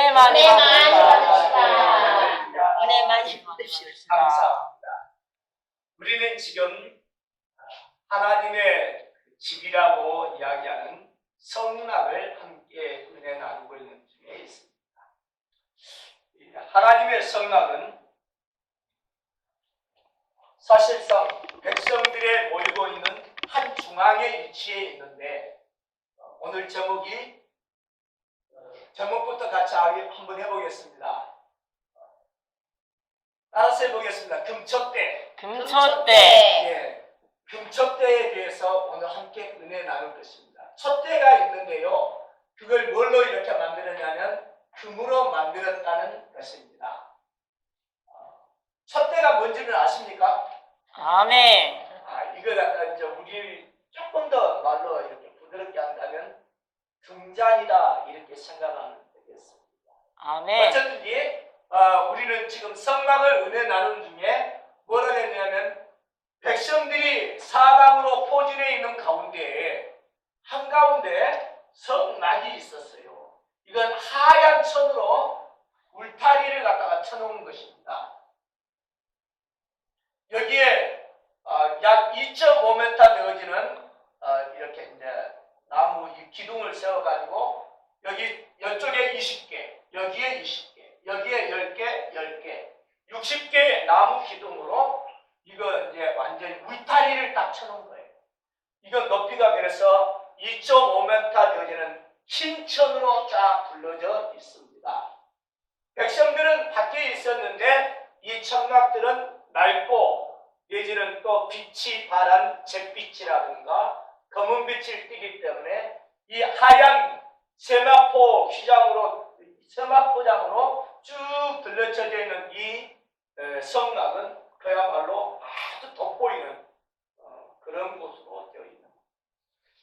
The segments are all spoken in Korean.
은혜 많이 은혜 많이 받으시다. 은혜 많이 받으시다. 감사합니다. 우리는 지금 하나님의 집이라고 이야기하는 성막을 함께 은혜 나누고 있는 중에 있습니다. 하나님의 성막은 사실상 백성들의 모이고 있는 한 중앙에 위치해 있는데, 오늘 제목부터 같이 한번 해보겠습니다. 따라서 해보겠습니다. 금첩대. 금초대. 예, 금첩대에 대해서 오늘 함께 은혜 나눌 것입니다. 촛대가 있는데요, 그걸 뭘로 이렇게 만들었냐면 금으로 만들었다는 것입니다. 촛대가 뭔지는 아십니까? 아멘. 이거 이제 우리 조금 더 말로 이렇게 부드럽게 한다면 금잔이다 이렇게 생각하면 되겠습니다. 아멘. 어쨌든지 우리는 지금 성막을 은혜 나누는 중에 뭐라 했냐면, 백성들이 사방으로 포진해 있는 가운데에 한가운데 성막이 있었어요. 이건 하얀 천으로 울타리를 갖다가 쳐놓은 것입니다. 여기에 약 2.5m 되어지는 이렇게 이제 나무 기둥을 세워가지고 이쪽에 20개, 여기에 20개, 여기에 10개, 10개, 60개의 나무 기둥으로 이거 이제 완전히 울타리를 딱 쳐놓은 거예요. 이거 높이가 그래서 2.5m 되어지는 흰 천으로 쫙 둘러져 있습니다. 백성들은 밖에 있었는데 이 천막들은 낡고 내지는 또 빛이 바란 잿빛이라든가 검은 빛을 띠기 때문에 이 하얀 세마포장으로 쭉 둘러쳐져 있는 이 성막은 그야말로 아주 돋보이는 그런 곳으로 되어 있는 거예요.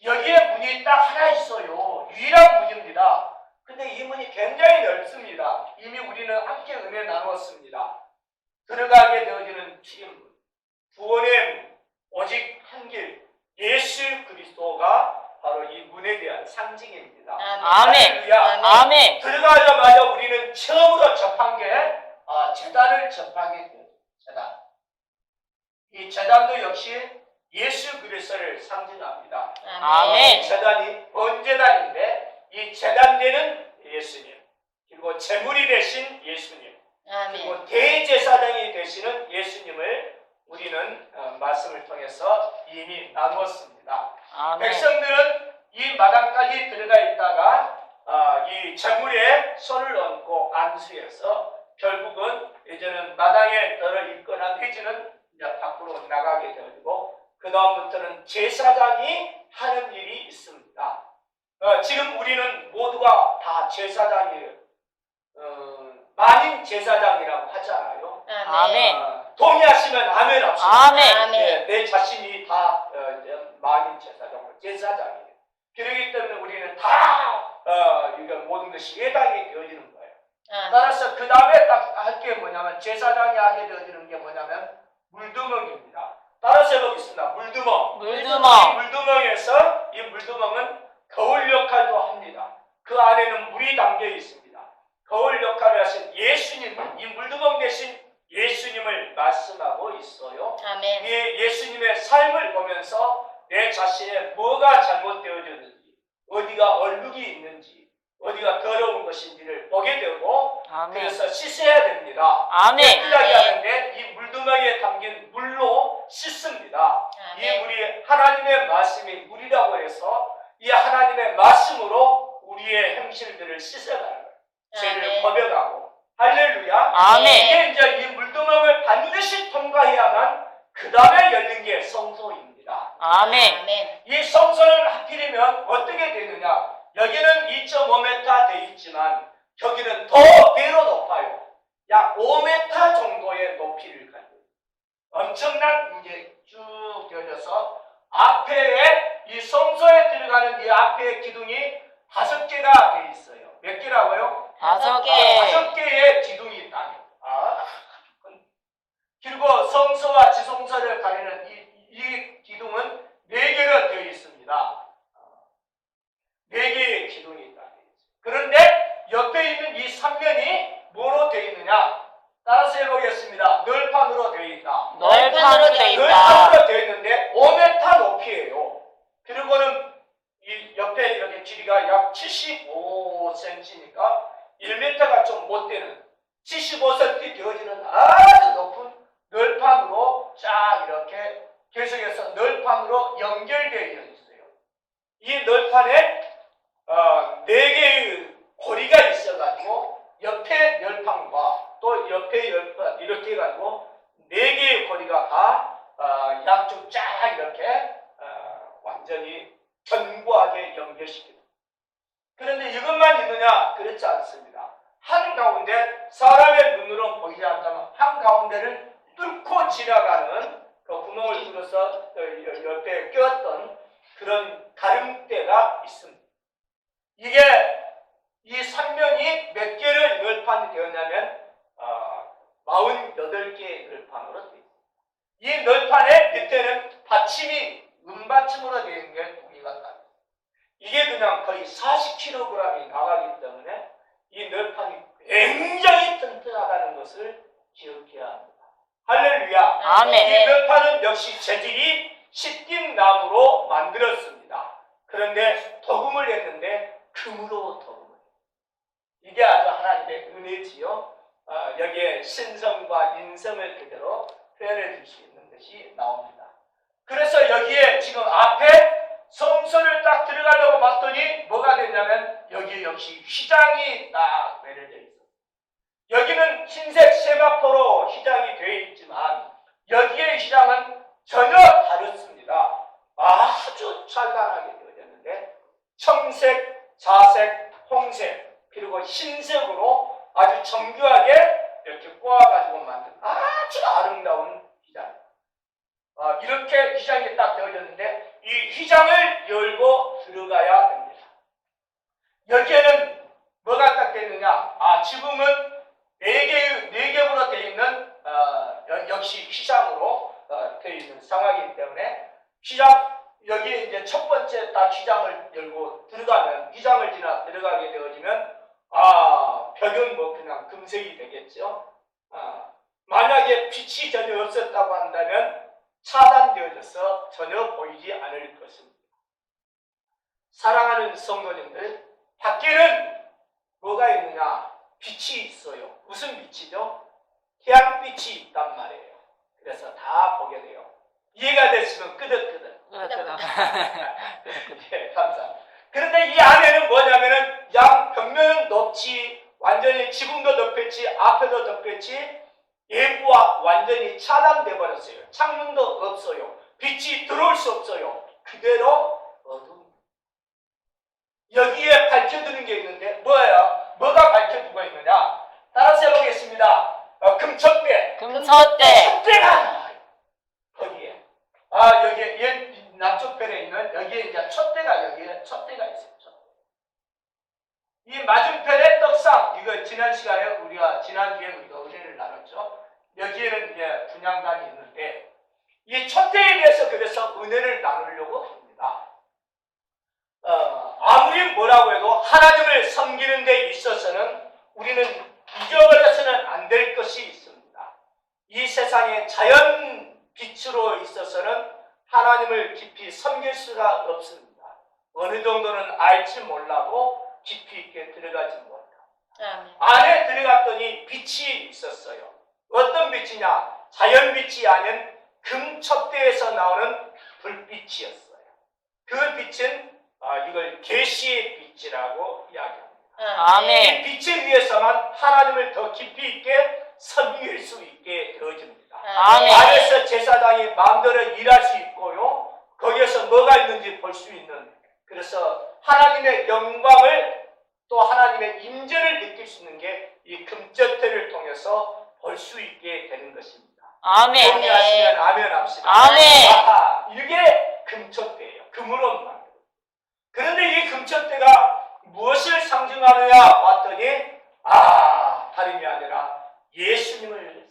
여기에 문이 딱 하나 있어요. 유일한 문입니다. 근데 이 문이 굉장히 넓습니다. 이미 우리는 함께 은혜 나누었습니다. 들어가게 되어지는 출입문, 구원의 문, 오직 한 길, 예수 그리스도가 바로 이 문에 대한 상징입니다. 아멘. 할렐루야. 아멘. 들어가자마자 우리는 처음으로 접한 게 제단을 접하게 돼요. 제단. 이 제단도 역시 예수 그리스도를 상징합니다. 아멘. 이 제단이 번제단인데 이 제단되는 예수님, 그리고 제물이 되신 예수님, 그리고 대제사장이 되시는 예수님을 우리는 말씀을 통해서 이미 나누었습니다. 아멘. 백성들은 이 마당까지 들어가 있다가 이 제물에 손을 얹고 안수해서 결국은 이제는 마당에 들어 있거나 내지는 이제 밖으로 나가게 되고, 그 다음부터는 제사장이 하는 일이 있습니다. 지금 우리는 모두가 다 제사장이에요. 만인 제사장이라고 하잖아요. 아멘. 동의하시면 아멘 합시다. 아멘. 네, 내 자신이 다 만인 제사장이에요. 그렇기 때문에 우리는 다 모든 것이 예당이 되어지는 거예요. 따라서 그 다음에 딱 할 게 뭐냐면, 제사장이 하게 되어지는 게 뭐냐면 물두멍입니다. 따라서 해보겠습니다. 물두멍. 물두멍. 이 물두멍은 거울 역할도 합니다. 그 안에는 물이 담겨 있습니다. 거울 역할을 하신 예수님, 이 물두멍 대신 예수님을 말씀하고 있어요. 아멘. 예수님의 삶을 보면서 내 자신에 뭐가 잘못되어졌는지, 어디가 얼룩이 있는지, 어디가 더러운 것인지를 보게 되고, 아멘. 그래서 씻어야 됩니다. 아멘. 깨끗하게 하는데 이 물두멍에 담긴 물로 씻습니다. 이 물이 하나님의 말씀이 물이라고 해서 이 하나님의 말씀으로 우리의 행실들을 씻어가는 거예요. 죄를 거듭하고. 할렐루야. 아멘. 이게 이제 이 물두멍을 반드시 통과해야만 그 다음에 열린 게 성소입니다. 아멘. 이 성소는 하필이면 어떻게 되느냐? 여기는 2.5m 돼 있지만 여기는 더 배로 높아요. 약 5m 정도의 높이를 가지고 엄청난 이제 쭉 되어져서 앞에 이 성소에 들어가는 이 앞에 기둥이 5개가 돼 있어요. 몇 개라고요? 5개. 5개의 기둥이 있다. 그리고 성소와 지성소를 가리는 이 기둥은 4개가 되어 있습니다. 4개의 기둥이 있다. 그런데 옆에 있는 이 삼면이 뭐로 되어 있느냐? 따라서 해보겠습니다. 널판으로 되어 있다. 널판으로 돼 있다. 널판으로 되어 있는데 5m 높이에요. 그리고는 이 옆에 이렇게 길이가 약 75cm니까 1m가 좀 못 되는 75cm 되어지는 아주 높은 널판으로 쫙 이렇게 계속해서 널판으로 연결되어 있어요. 이 널판에 4개의 고리가 있어가지고 옆에 널판과 또 옆에 널판 이렇게 해가지고 4개의 고리가 다 양쪽 쫙 이렇게 완전히 견고하게 연결시킵니다. 그런데 이것만 있느냐? 그렇지 않습니다. 한가운데 사람의 눈으로 보이지 않다면 한가운데를 뚫고 지나가는 그 구멍을 뚫어서 옆에 꼈던 그런 가름대가 있습니다. 이게 이 삼면이 몇 개를 널판이 되었냐면 48개의 널판으로 되어 있습니다. 이 널판의 밑에는 받침이 은받침으로 되어 있는 게 2개가 딱. 이게 그냥 거의 40kg이 나가기 때문에 이 널판이 굉장히 튼튼하다는 것을 기억해야 합니다. 할렐루야. 아멘. 이 널판은 역시 재질이 시띠 나무로 만들었습니다. 그런데 도금을 했는데 금으로 도금을. 이게 아주 하나님의 은혜지요. 여기에 신성과 인성을 그대로 표현해 줄 수 있는 것이 나옵니다. 그래서 여기에 지금 앞에 성소를 딱 들어가려고 봤더니 뭐가 됐냐면 여기에 역시 휘장이 딱 매려져 있어요. 여기는 흰색 세마포로 휘장이 되어 있지만 여기에 휘장은 전혀 다릅니다. 아주 찬란하게 되어졌는데 청색, 자색, 홍색 그리고 흰색으로 아주 정교하게 이렇게 꼬아가지고 만든 아주 아름다운 휘장. 이렇게 휘장이 딱 되어졌는데 이 휘장을 열고 들어가야 됩니다. 여기에는 뭐가 딱 되느냐? 지금은 4겹으로 되어 있는 역시 휘장으로 되어 있는 상황이기 때문에 휘장 여기에 이제 첫 번째 딱 휘장을 열고 들어가면 휘장을 지나 들어가게 되어지면 벽은 뭐 그냥 금색이 되겠죠. 만약에 빛이 전혀 없었다고 한다면 차단되어져서 전혀 보이지 않을 것입니다. 사랑하는 성도님들, 밖에는 뭐가 있느냐? 빛이 있어요. 무슨 빛이죠? 태양빛이 있단 말이에요. 그래서 다 보게 돼요. 이해가 됐으면 끄덕끄덕. 예, 감사합니다. 그런데 이 안에는 뭐냐면은 양 벽면은 높지, 완전히 지붕도 덮였지, 앞에도 덮였지, 예부와 완전히 차단돼 버렸어요. 창문도 없어요. 빛이 들어올 수 없어요. 그대로 어둠. 여기에 밝혀두는 게 있는데 뭐예요? 뭐가 밝혀두고 있느냐? 따라서 해보겠습니다. 금촛대. 촛대가 나와요. 거기에. 여기에 남쪽 편에 있는 여기에 이제 여기에 촛대가 있어요. 이 맞은편에 떡상. 이거 지난 시간에 지난주에 우리가 은혜를 나눴죠. 여기에는 이제 분향단이 있는데 이 촛대에 대해서 그래서 은혜를 나누려고 합니다. 아무리 뭐라고 해도 하나님을 섬기는 데 있어서는 우리는 잊어버려서는 안 될 것이 있습니다. 이 세상의 자연 빛으로 있어서는 하나님을 깊이 섬길 수가 없습니다. 어느 정도는 알지 몰라도 깊이 있게 들어가지 못합니다. 안에 들어갔더니 빛이 있었어요. 어떤 빛이냐? 자연 빛이 아닌 금촛대에서 나오는 불빛이었어요. 그 빛은 이걸 계시의 빛이라고 이야기합니다. 아멘. 이 빛에 의해서만 하나님을 더 깊이 있게 섬길 수 있게 되어집니다. 아멘. 안에서 제사장이 마음대로 일할 수 있고요. 거기에서 뭐가 있는지 볼 수 있는, 그래서 하나님의 영광을 또 하나님의 임재를 느낄 수 있는 게 이 금촛대를 통해서 볼 수 있게 되는 것입니다. 아멘. 동의하시면 아멘 합시다. 아멘. 이게 금촛대예요. 금으로 만든. 그런데 이 금촛대가 무엇을 상징하느냐 봤더니 다름이 아니라 예수님을.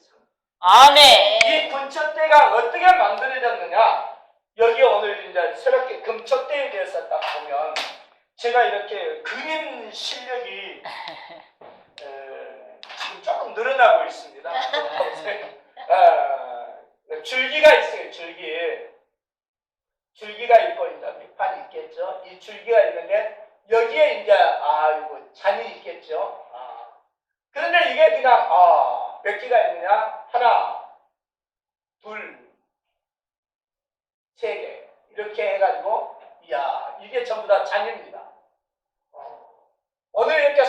아멘. 이 금촛대가 어떻게 만들어졌느냐? 여기 오늘 이제 새롭게 금촛대에 대해서 딱 보면 제가 이렇게 그림 실력이 조금 늘어나고 있습니다. 줄기가 있어요. 줄기가 있고 이제 밑판이 있겠죠. 이 줄기가 있는데 여기에 이제 잔이 있겠죠. 그런데 이게 그냥 몇 개가 있느냐? 하나, 둘, 세 개 이렇게 해가지고 이야 이게 전부 다 잔입니다. 오늘 이렇게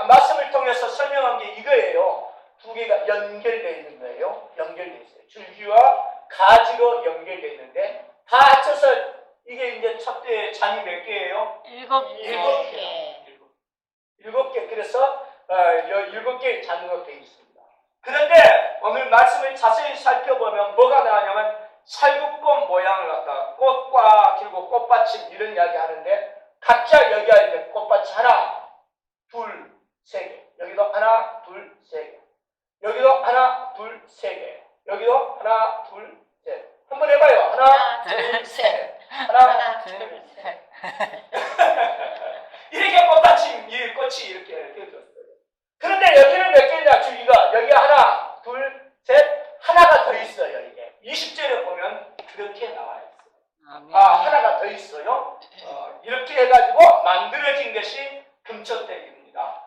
말씀을 통해서 설명한 게 이거예요. 두 개가 연결되어 있는 거예요. 연결되어 있어요. 줄기와 가지로 연결되어 있는데 다 합쳐서 이게 이제 첫째 잔이 몇 개예요? 7개. 7개. 그래서 7개의 잔으로 되어 있습니다. 그런데 오늘 말씀을 자세히 살펴보면 뭐가 나오냐면 살구꽃 모양을 갖다가 꽃과 그리고 꽃받침 이런 이야기 하는데 각자 여기가 이제 꽃밭이 하나, 둘, 세 개. 여기도 하나, 둘, 세 개. 여기도 하나, 둘, 세 개. 여기도 하나, 둘, 셋. 한번 해봐요. 하나, 둘, 셋. 하나, 둘, 셋. 이렇게 꽃받침, 이 꽃이 이렇게 되어졌어요. 그런데 여기는 몇 개냐, 줄기가. 여기 하나, 둘, 셋. 하나가 더 있어요, 이게. 20절에 보면 그렇게 나와 있어요. 하나가 더 있어요. 이렇게 해가지고 만들어진 것이 금천대기입니다.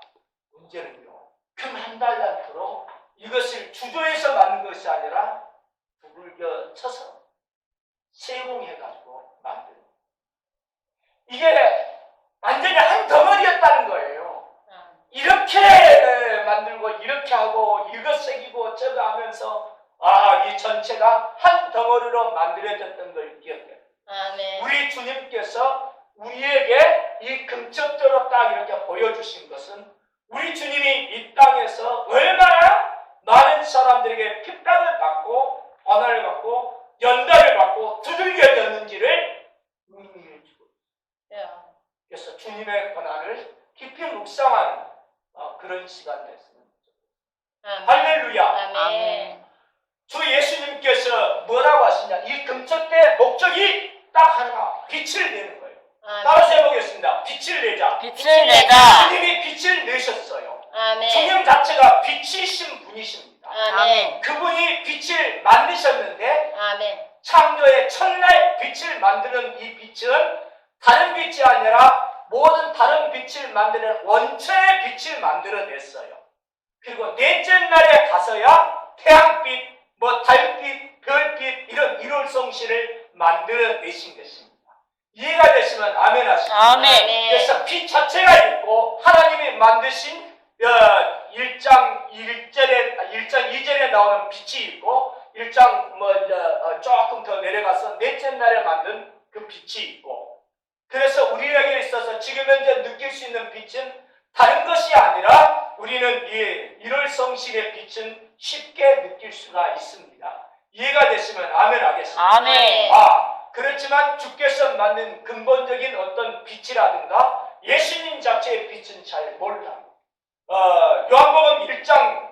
문제는요. 금 1달란트로 이것을 주조해서 만든 것이 아니라 두들겨 쳐서 세공해가지고 만든 이게 완전히 한 덩어리였다는 거예요. 이렇게 만들고 이렇게 하고 이거 새기고 저거 하면서 이 전체가 한 덩어리로 만들어졌던 걸 기억해요. 우리 주님께서 우리에게 이 금쪽대로 딱 이렇게 보여주신 것은 우리 주님이 이 땅에서 얼마나 많은 사람들에게 핍박을 받고 고난을 받고 연단을 받고 두들겨졌는지를 의미해 주고 있어요. 그래서 주님의 고난을 깊이 묵상하는 그런 시간 됐습니다. 할렐루야. 아멘. 주 예수님께서 뭐라고 하시냐? 이 금쪽대 목적이 딱 하나, 빛을 내는 거예요. 따라서 해보겠습니다. 빛을 내자. 빛을 내자. 주님이 빛을 내셨어요. 아멘. 주님 자체가 빛이신 분이십니다. 아멘. 그분이 빛을 만드셨는데 아멘. 창조의 첫날 빛을 만드는 이 빛은 다른 빛이 아니라 모든 다른 빛을 만드는 원초의 빛을 만들어냈어요. 그리고 넷째 날에 가서야 태양빛, 달빛, 별빛 이런 일월성신을 만들어내신 것입니다. 이해가 되시면 아멘 하십시오. 아멘. 그래서 빛 자체가 있고 하나님이 만드신 1장 2절에 나오는 빛이 있고 1장 조금 더 내려가서 넷째 날에 만든 그 빛이 있고 그래서 우리에게 있어서 지금 현재 느낄 수 있는 빛은 다른 것이 아니라 우리는 이 일월성신의 빛은 쉽게 느낄 수가 있습니다. 이해가 되시면 아멘 하겠습니다. 아멘. 그렇지만 주께서 만든 근본적인 어떤 빛이라든가 예수님 자체의 빛은 잘 몰라. 요한복음 1장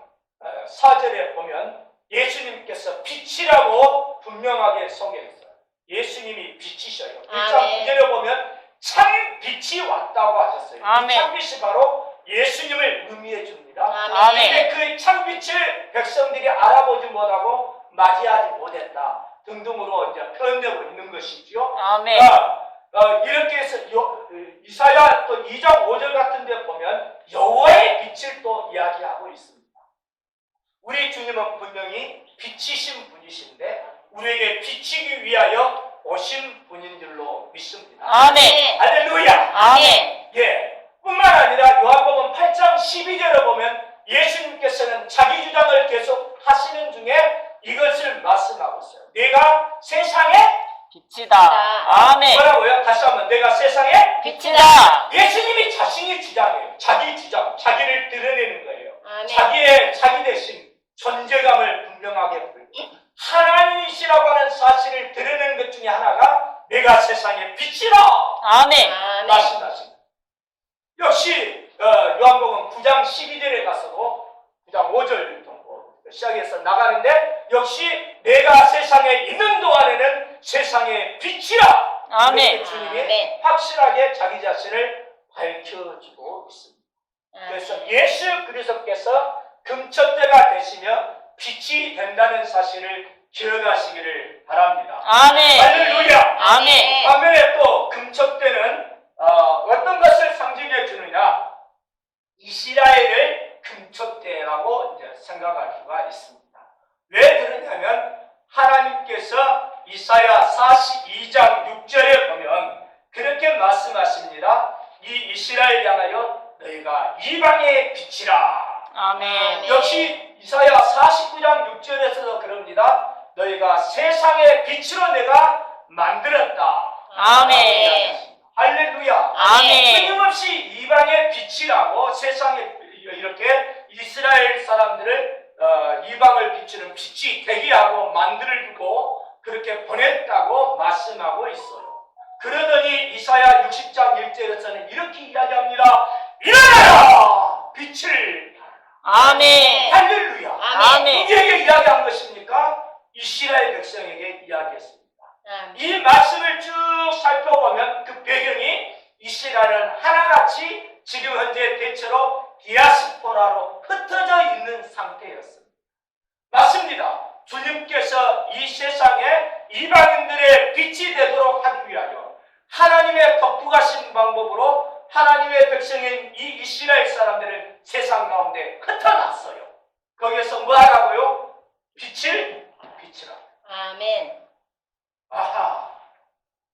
4절에 보면 예수님께서 빛이라고 분명하게 소개했어요. 예수님이 빛이셔요. 1장 9절에 보면 참 빛이 왔다고 하셨어요. 아멘. 참 빛이 바로 예수님을 의미해 줍니다. 아멘. 근데 그 참 빛을 백성들이 알아보지 못하고 맞이하지 못했다 등등으로 이제 표현되고 있는 것이지요. 아멘. 이렇게 해서 이사야 또 2장 5절 같은 데 보면 여호와의 빛을 또 이야기하고 있습니다. 우리 주님은 분명히 빛이신 분이신데 우리에게 비치기 위하여 오신 분인 줄로 믿습니다. 아멘. 할렐루야. 아멘. 뿐만 아니라 요한복음 8장 12절을 보면 예수님께서는 자기 주장을 계속 하시는 중에 이것을 말씀하고 있어요. 내가 세상에 빛이다. 아멘. 뭐라고요? 다시 한번 내가 세상에 빛이다. 예수님이 자신이 주장해요. 자기 주장, 자기를 드러내는 거예요. 아멘. 자기 대신 존재감을 분명하게 보이고 하나님이시라고 하는 사실을 드러내는 것 중에 하나가 내가 세상의 빛이라 아멘. 말씀하십니다. 역시 요한복음 9장 12절에 가서도 9장 5절 정도 시작해서 나가는데 역시 내가 세상에 있는 동안에는 세상의 빛이라 아멘. 주님이 아멘. 확실하게 자기 자신을 밝혀주고 있습니다. 그래서 예수 그리스도께서 금첫대가 되시며 빛이 된다는 사실을 기억하시기를 바랍니다. 아멘. 할렐루야. 아멘. 반면에 또 금첫대는 어떤 것을 상징해 주느냐? 이스라엘을 금첫대라고 이제 생각할 수가 있습니다. 왜 그러냐면 하나님께서 이사야 42장 6절에 보면 그렇게 말씀하십니다. 이 이스라엘 향하여 너희가 이방의 빛이라. 아멘. 역시 이사야 49장 6절에서도 그럽니다. 너희가 세상의 빛으로 내가 만들었다. 아멘. 할렐루야. 아멘. 끊임없이 이방의 빛이라고 세상에 이렇게 이스라엘 사람들을 이방을 비추는 빛이 되게 하고 만들고 그렇게 보냈다고 말씀하고 있어요. 그러더니 이사야 60장 1절에서는 이렇게 이야기합니다. 일어나라! 빛을 아멘. 할렐루야. 아멘. 누구에게 이야기한 것입니까? 이스라엘 백성에게 이야기했습니다. 이 말씀을 쭉 살펴보면 그 배경이 이스라엘은 하나같이 지금 현재 대체로 디아스포라로 흩어져 있는 상태였습니다. 맞습니다. 주님께서 이 세상에 이방인들의 빛이 되도록 하기 위하여 하나님의 독특하신 방법으로 하나님의 백성인 이 이스라엘 사람들을 세상 가운데 흩어놨어요. 거기에서 뭐 하라고요? 빛을 비치라. 아멘. 아하,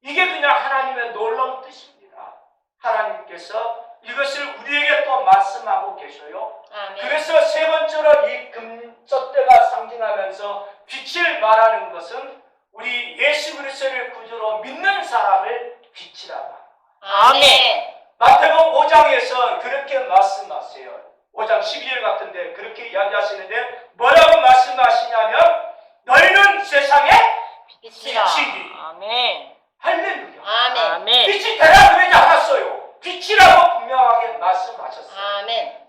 이게 그냥 하나님의 놀라운 뜻입니다. 하나님께서 이것을 우리에게 또 말씀하고 계셔요. 아멘. 그래서 세 번째로 이 금첫대가 상징하면서 빛을 말하는 것은 우리 예수 그리스도를 구주로 믿는 사람을 빛이라고. 아멘. 마태복음 5장에서 그렇게 말씀하세요. 5장 12절 같은데 그렇게 이야기하시는데 뭐라고 말씀하시냐면 너희는 세상에 빛이라. 빛이니. 아멘. 할렐루야. 아멘. 아멘. 빛이 되라 그러지 않았어요. 빛이라고 분명하게 말씀하셨어요. 아멘.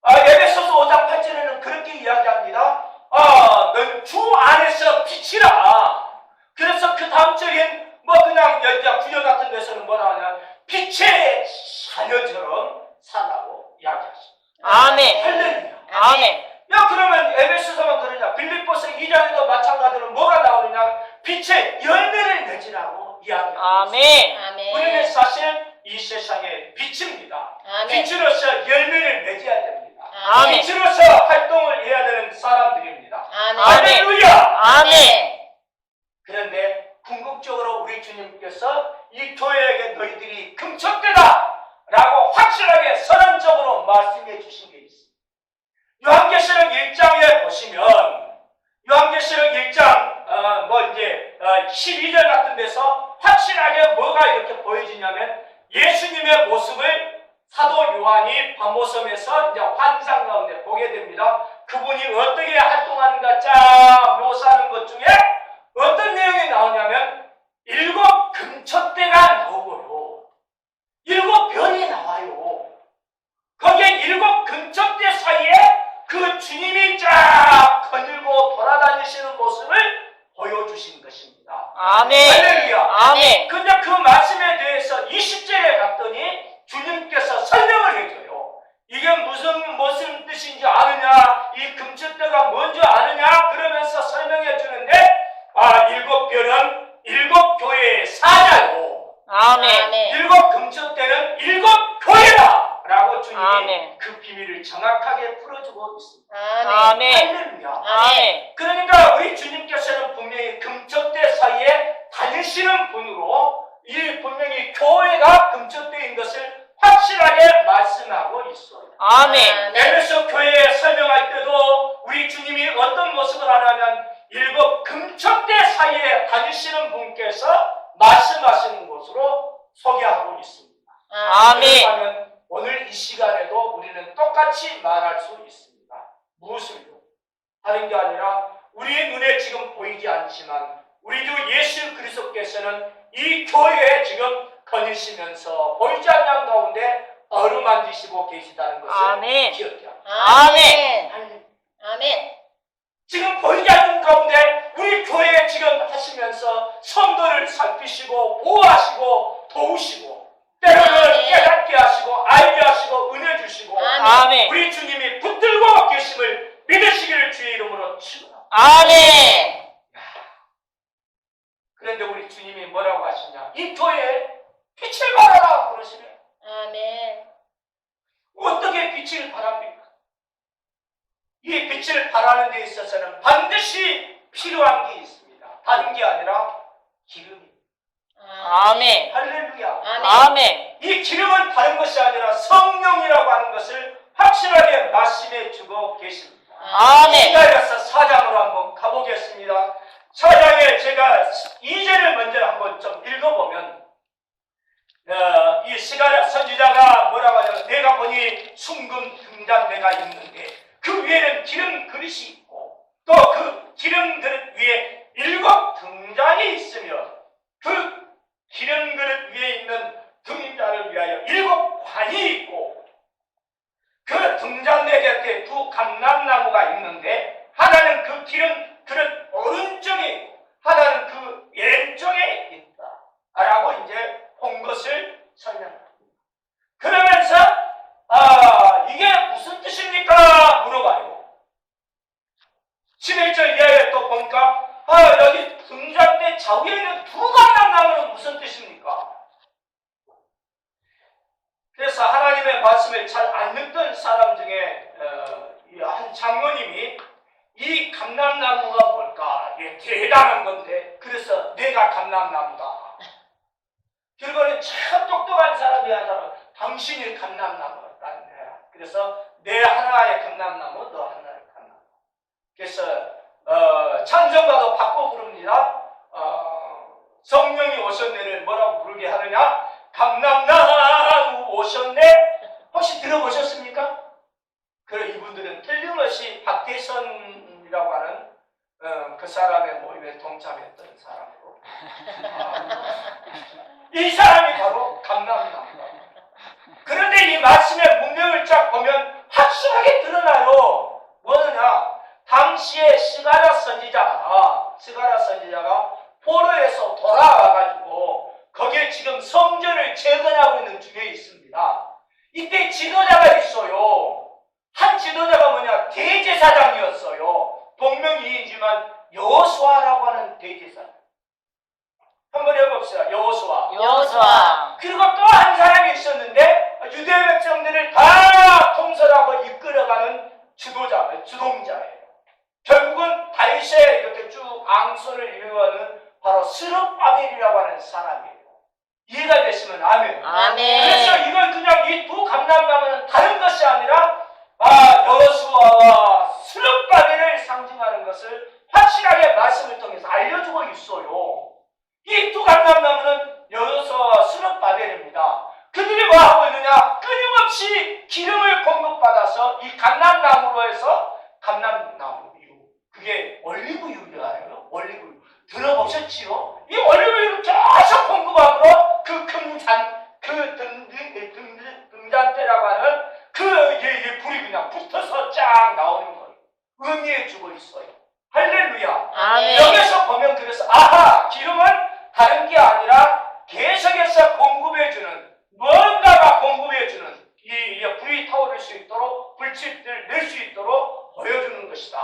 에베소서 5장 8절에는 그렇게 이야기합니다. 너는 주 안에서 빛이라. 그래서 그 다음 절인 뭐 그냥 구절 같은 데서는 뭐라 하냐 빛의 자녀처럼 살라고 이야기하십니다. 아멘. 할렐루야. 아멘. 야 그러면 에베소서만 그러냐 빌립보서 2장에도 마찬가지로 뭐가 나오느냐 빛의 열매를 맺으라고 이야기합니다. 아멘. 아멘. 우리는 사실 이 세상의 빛입니다. 아멘. 빛으로서 열매를 맺어야 됩니다. 아멘. 빛으로서 활동을 해야 되는 사람들입니다. 아멘. 할렐루야! 아멘. 그런데 궁극적으로 우리 주님께서 이 교회에게 너희들이 금첫대다! 라고 확실하게 선언적으로 말씀해 주신 게 있습니다. 요한계시록 1장에 보시면 요한계시록 1장 12절 같은 데서 확실하게 뭐가 이렇게 보여지냐면 예수님의 모습을 사도 요한이 밤모섬에서 이제 환상 가운데 보게 됩니다. 그분이 어떻게 활동하는가 쫙 묘사하는 것 중에 어떤 내용이 나오냐면 7 금첫대가 나오고요. 7 별이 나와요. 거기에 7 금첫대 사이에 그 주님이 쫙 거닐고 돌아다니시는 모습을 보여주신 것입니다. 아멘. 할렐루야. 아멘. 근데 그 말씀에 대해서 20절에 갔더니 주님께서 설명을 해줘요. 이게 무슨 뜻인지 아느냐? 이 금첫대가 뭔지 아느냐? 그러면서 설명해 주는데 7 별은 7 교회의 사자고 아멘. 7 금첫대는 7 교회다! 라고 주님이 아멘. 그 비밀을 정확하게 풀어주고 있습니다. 아멘. 할렐루야. 아멘. 그러니까 우리 주님께서는 분명히 금첫대 사이에 다니시는 분으로 이 분명히 교회가 금첫대인 것을 확실하게 말씀하고 있어요. 아멘. 에베소 교회에 설명할 때도 우리 주님이 어떤 모습을 하냐면 7 금첫대 사이에 다니시는 분께서 말씀하시는 것으로 소개하고 있습니다. 아멘. 그렇다면 오늘 이 시간에도 우리는 똑같이 말할 수 있습니다. 무엇을요? 다른 게 아니라 우리의 눈에 지금 보이지 않지만 우리 주 예수 그리스도께서는 이 교회에 지금 거니시면서 보이지 않는 가운데 어루만지시고 계시다는 것을 아멘. 기억해야 합니다. 아멘. 아멘. 지금 보이지 않는 가운데 우리 교회에 지금 하시면서 성도를 살피시고 보호하시고 도우시고 때로는 깨닫게 하시고 알게 하시고 은혜 주시고 아멘. 우리 주님이 붙들고 계시는 아멘. 그런데 우리 주님이 뭐라고 하시냐? 이 교회에 빛을 발하라 그러시네. 아멘. 어떻게 빛을 발합니까? 이 빛을 발하는 데 있어서는 반드시 필요한 게 있습니다. 다른 게 아니라 기름입니다. 아멘. 할렐루야. 아멘. 이 기름은 다른 것이 아니라 성령이라고 하는 것을 확실하게 말씀해 주고 계십니다. 아멘. 시가랴서 4장으로 한번 가보겠습니다. 4장에 제가 2절을 먼저 한번 좀 읽어보면 이 시가랴 선지자가 뭐라고 하냐면 내가 보니 순금 등잔대가 있는데 그 위에는 기름 그릇이 있고 또 그 기름 그릇 위에 7 등잔이 있으며 그 기름 그릇 위에 있는 등잔을 위하여 7 관이 있고 그 등잔대 곁에 2 감람나무가 있는데 하나는 그 기름 그릇 오른쪽에 있고 하나는 그 왼쪽에 있다 라고 이제 본 것을 설명합니다. 그러면서 이게 무슨 뜻입니까? 물어봐요. 11절 이하에 또 보니까 여기 등잔대 좌우에 있는 2 감람나무는 무슨 뜻입니까? 그래서 하나님의 말씀을 잘 안 듣던 사람 중에 한 장로님이 이 감람나무가 뭘까? 이게 대단한 건데 그래서 내가 감람나무다. 결국은 참 똑똑한 사람이 하잖아. 당신이 감람나무였다는 거야. 그래서 내 하나의 감람나무, 너 하나의 감람나무. 그래서 찬송가도 바꿔 부릅니다. 성령이 오셨네를 뭐라고 부르게 하느냐? 감람나무 오셨네. 혹시 들어보셨습니까? 그럼 이분들은 틀림없이 박대선이라고 하는 그 사람의 모임에 동참했던 사람으로 이 사람이 바로 감람나무다. 그런데 이 말씀의 문맥을 쫙 보면 확실하게 드러나요. 뭐느냐? 당시에 스가랴 선지자가 포로에서 돌아와가지고 거기에 지금 성전을 재건하고 있는 중에 있습니다. 이때 지도자가 있어요. 한 지도자가 뭐냐? 대제사장이었어요. 동명이인이지만 여호수아라고 하는 대제사장. 한번 해봅시다. 여호수아. 그리고 또 한 사람이 있었는데 유대 백성들을 다 통솔하고 이끌어가는 주동자예요. 결국은 다윗에 이렇게 쭉 앙소를 이루어가는 바로 스룹바벨이라고 하는 사람이에요. 이해가 되시면 아멘. 그래서 이걸 그냥 이 2 감람나무는 다른 것이 아니라 여호수아와 스룹바벨을 상징하는 것을 확실하게 말씀을 통해서 알려주고 있어요. 이 2 감람나무는 여호수아와 스룹바벨입니다. 그들이 뭐 하고 있느냐? 끊임없이 기름을 공급받아서 이 감람나무로 해서 감람나무유, 그게 올리브유라요. 올리브유 들어보셨지요? 이 올리브유를 계속 공급함으로 그 등잔대라고 하는 그 불이 그냥 붙어서 쫙 나오는 거예요. 의미해 주고 있어요. 할렐루야. 여기서 보면 그래서 기름은 다른 게 아니라 계속해서 공급해주는, 뭔가가 공급해주는, 이 불이 타오를 수 있도록 불빛을 낼 수 있도록 보여주는 것이다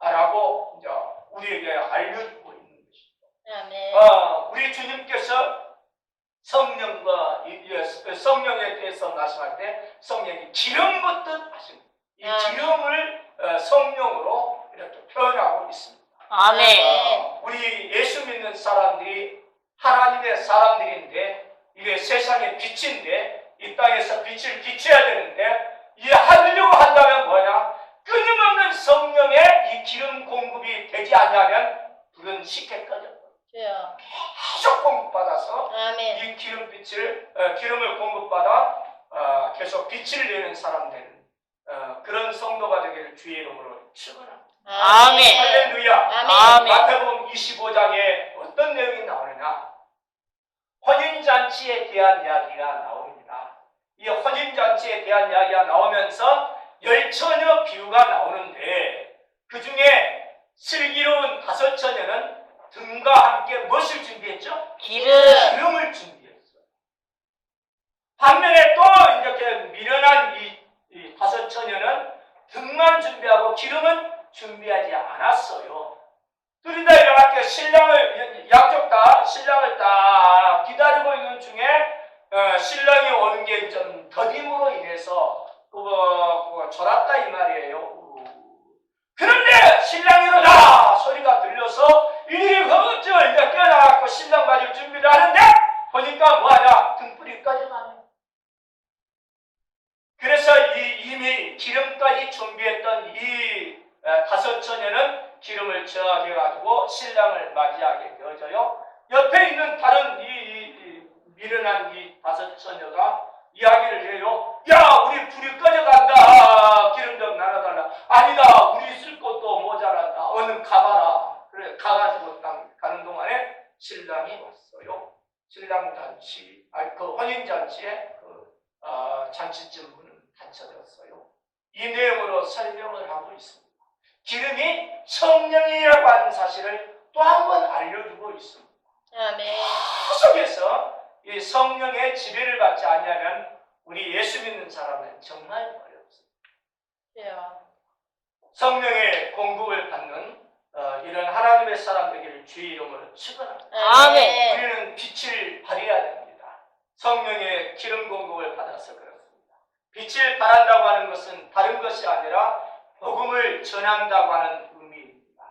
라고 이제 우리에게 알려주고 있는 것입니다. 우리 주님께서 성령에 대해서 말씀할 때 성령이 기름 붓듯 하십니다. 이 기름을 성령으로 이렇게 표현하고 있습니다. 우리 예수 믿는 사람들이 하나님의 사람들인데 이게 세상의 빛인데 이 땅에서 빛을 비춰야 되는데 이 하려고 한다면 뭐냐? 끊임없는 성령의 이 기름 공급이 되지 않냐면 불은 쉽게 꺼져. 계속 공급받아서 이 기름을 공급받아 계속 빛을 내는 사람들은 그런 성도가 되기를 주의 이름으로 축원합니다. 할렐루야. 마태복음 25장에 어떤 내용이 나오느냐? 혼인잔치에 대한 이야기가 나옵니다. 이 혼인잔치에 대한 이야기가 나오면서 열처녀 비유가 나오는데 그 중에 슬기로운 5 처녀는 등과 함께 무엇을 준비했죠? 기름을 준비했어요. 반면에 또 이렇게 미련한 이 5 처녀는 등만 준비하고 기름은 준비하지 않았어요. 둘이 다 이렇게 신랑을 양쪽 다 신랑을 딱 기다리고 있는 중에 신랑이 오는 게 좀 더딤으로 인해서 졸았다 이 말이에요. 그런데 신랑이 일어나 소리가 들려서 이리 허겁지겁 이제 깨어나갖고 신랑 맞을 준비를 하는데 보니까 뭐하냐 등불이 꺼져가네. 그래서 이미 기름까지 준비했던 이 다섯 처녀는 기름을 저어가지고 신랑을 맞이하게 되어져요. 옆에 있는 다른 미련한 이 다섯 처녀가 이야기를 해요. 야, 우리 불이 꺼져간다. 기름 좀 나눠달라. 아니다, 우리 쓸 것도 모자란다. 얼른 가봐라. 그래, 가가지고 가는 동안에 신랑이 왔어요. 신랑 잔치, 그 혼인 잔치에 잔치집 문은 닫혀졌어요. 이 내용으로 설명을 하고 있습니다. 기름이 성령이라고 하는 사실을 또 한 번 알려주고 있습니다. 아멘. 속에서 이 성령의 지배를 받지 아니하면 우리 예수 믿는 사람은 정말 어렵습니다. 성령의 공급을 받는 이런 하나님의 사람 되기를 주의 이름으로 축원합니다. 아멘. 우리는 빛을 발해야 됩니다. 성령의 기름 공급을 받아서 그렇습니다. 빛을 발한다고 하는 것은 다른 것이 아니라 복음을 전한다고 하는 의미입니다.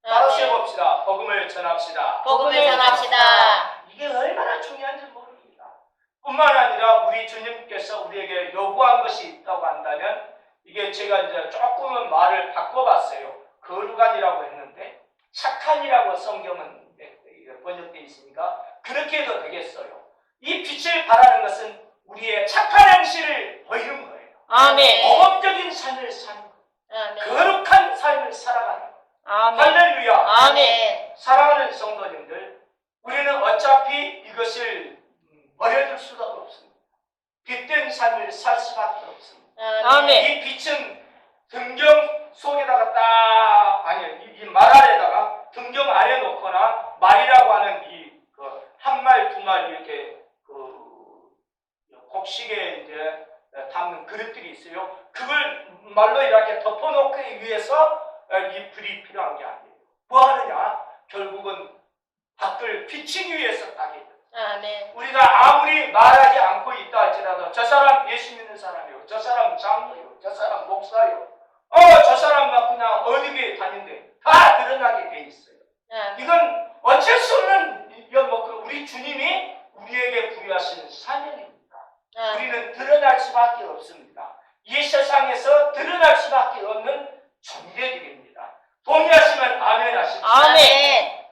따라서 해봅시다. 복음을 전합시다. 복음을 전합시다. 이게 얼마나 중요한지 모릅니다. 뿐만 아니라 우리 주님께서 우리에게 요구한 것이 있다고 한다면 이게 제가 이제 조금은 말을 바꿔봤어요. 거룩한이라고 했는데 착한이라고 성경은 번역되어 있으니까 그렇게 해도 되겠어요. 이 빛을 발하는 것은 우리의 착한 행실을 보이는 거예요. 아멘. 모범적인 삶을 사는 거예요. 아멘. 거룩한 삶을 살아가는 거예요. 아멘. 할렐루야. 아멘. 사랑하는 성도님들, 우리는 어차피 이것을 버려둘 수가 없습니다. 빛된 삶을 살 수밖에 없습니다. 아멘. 이 빛은 등경 속에다가 이 말 아래다가 등경 아래 놓거나 말이라고 하는 한 말 두 말 이렇게 곡식에 이제 담는 그릇들이 있어요. 그걸 말로 이렇게 덮어놓기 위해서 이 불이 필요한 게 아니에요. 뭐 하느냐? 결국은 밖을 비치기 위해서 딱이에요. 아멘. 우리가 아무리 말하지 않고 있다 할지라도 저 사람 예수 믿는 사람이요, 저 사람 장로요, 저 사람 목사요, 저 사람 막 그냥 어디 교회 다닌대 다 드러나게 돼 있어요. 이건 어쩔 수 없는 우리 주님이 우리에게 부여하신 사명입니다. 우리는 드러날 수밖에 없습니다. 이 세상에서 드러날 수밖에 없는 존재들입니다. 동의하시면 아멘 하십시오. 아멘.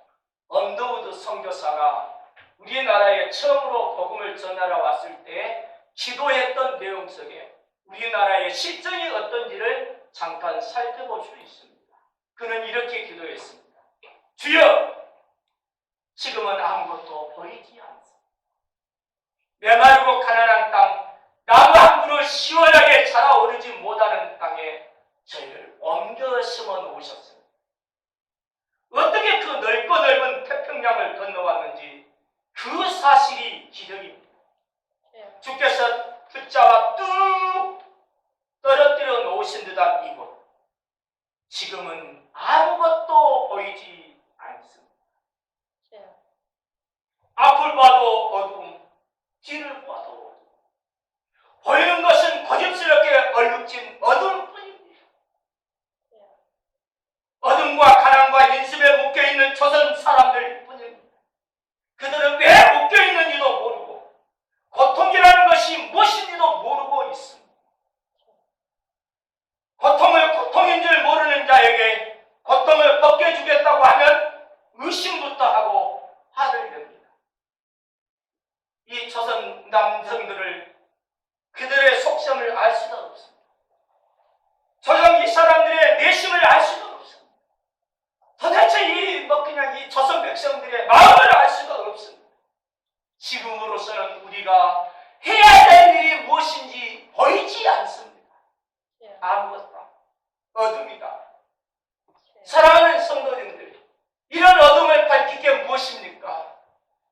언더우드 선교사가 우리나라에 처음으로 복음을 전하러 왔을 때 기도했던 내용 속에 우리나라의 실정이 어떤지를 잠깐 살펴볼 수 있습니다. 그는 이렇게 기도했습니다. 주여, 지금은 아무것도 보이지 않습니다. 메마르고 가난한 땅, 나무 한 그루 시원하게 자라오르지 못하는 땅에 저희를 옮겨 심어 놓으셨습니다. 어떻게 그 넓고 넓은 태평양을 건너왔는지 그 사실이 기적입니다. 주께서 붙잡아 뚝 떨어뜨려 놓으신 듯한 이곳, 지금은 아무것도 보이지 않습니다. 앞을 봐도 어두움, 뒤를 봐도 어두움. 보이는 것은 고집스럽게 얼룩진 어두움 뿐입니다. 어둠과 가난과 인습에 묶여있는 조선 사람들 뿐입니다. 그들은 왜 묶여있는지도 모르고 고통이라는 것이 무엇인지도 모르고 있습니다. 고통을 고통인 줄 모르는 자에게 고통을 벗겨주겠다고 하면 의심부터 하고 화를 냅니다. 이 조선 남성들을 그들의 속성을 알 수가 없습니다. 조선 이 사람들의 내심을 알 수가 없습니다. 도대체 이 조선 백성들의 마음을 알 수가 없습니다. 지금으로서는 우리가 해야 될 일이 무엇인지 보이지 않습니다. 아무것도 어둠이다. 사랑하는 성도님들, 이런 어둠을 밝힐 게 무엇입니까?